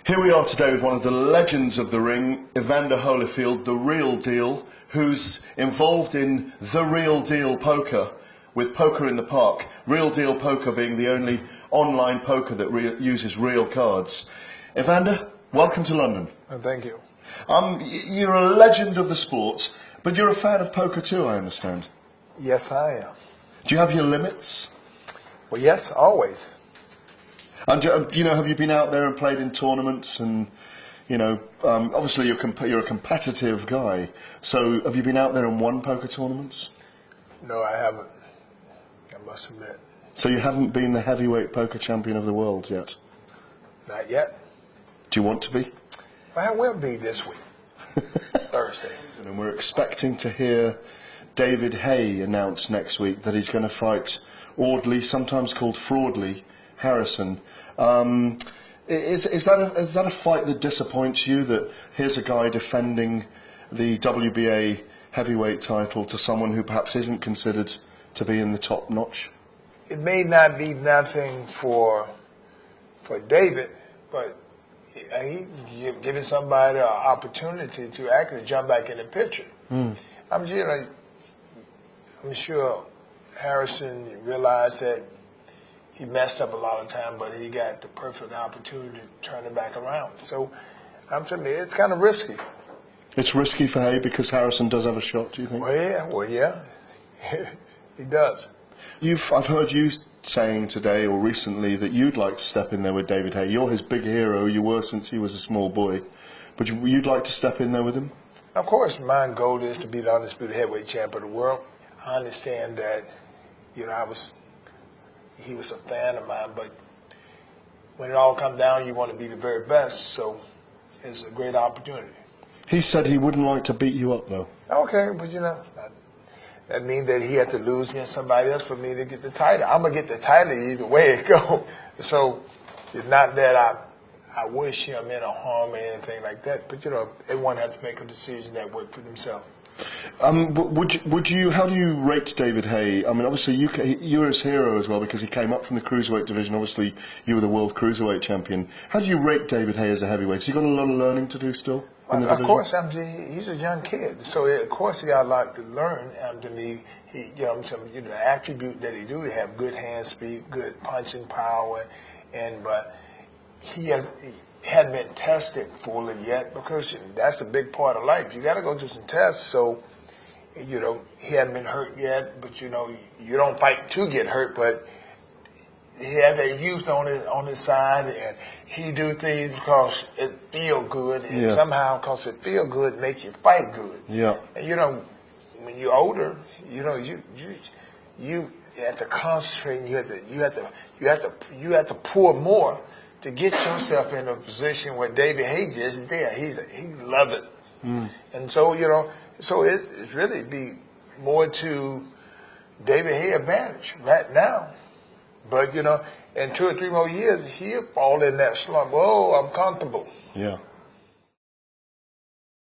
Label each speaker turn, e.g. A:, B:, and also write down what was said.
A: Here we are today with one of the legends of the ring, Evander Holyfield, the real deal, who's involved in the real deal poker with Poker in the Park. Real deal poker being the only online poker that uses real cards. Evander, welcome to London.
B: Thank you.
A: You're a legend of the sport, but you're a fan of poker too, I understand.
B: Yes, I am.
A: Do you have your limits?
B: Well, yes, always.
A: And have you been out there and played in tournaments? And obviously you're a competitive guy. So have you been out there and won poker tournaments?
B: No, I haven't. I must admit.
A: So you haven't been the heavyweight poker champion of the world yet?
B: Not yet.
A: Do you want to be?
B: I will be this week, Thursday.
A: And we're expecting to hear David Haye announce next week that he's going to fight Audley, sometimes called Fraudley, Harrison. Is that a fight that disappoints you, that here's a guy defending the WBA heavyweight title to someone who perhaps isn't considered to be in the top notch?
B: It may not be nothing for David, but he giving somebody an opportunity to actually jump back in the picture. I'm sure Harrison realized that he messed up a lot of time, but he got the perfect opportunity to turn it back around. So I'm telling you, it's kind of risky.
A: It's risky for Haye because Harrison does have a shot, do you think?
B: Well, yeah. He does.
A: I've heard you saying today or recently that you'd like to step in there with David Haye. You're his big hero. You were since he was a small boy. But you'd like to step in there with him?
B: Of course, my goal is to be the undisputed heavyweight champion of the world. I understand that, he was a fan of mine, but when it all comes down, you want to be the very best, so it's a great opportunity.
A: He said he wouldn't like to beat you up, though.
B: Okay, but that means that he had to lose against somebody else for me to get the title. I'm going to get the title either way it goes. So it's not that I wish him any harm or anything like that, but, everyone has to make a decision that works for themselves.
A: Would you? How do you rate David Haye? I mean, obviously you're his hero as well because he came up from the cruiserweight division. Obviously, you were the world cruiserweight champion. How do you rate David Haye as a heavyweight? Has he got a lot of learning to do still in the division?
B: Of course, he's a young kid, so of course he got a lot to learn. To me, the attribute that he have good hand speed, good punching power, but he hadn't been tested fully yet because that's a big part of life. You got to go through some tests. So, he hadn't been hurt yet, but you don't fight to get hurt. But he had that youth on his side, and he do things because it feel good, and somehow because it feel good, make you fight good.
A: Yeah.
B: And when you're older, you have to concentrate. And you have to pour more to get yourself in a position where David Haye is there. He love it. And so, so it's really be more to David Haye advantage right now. But, in 2 or 3 more years, he'll fall in that slump. Oh, I'm comfortable.
A: Yeah.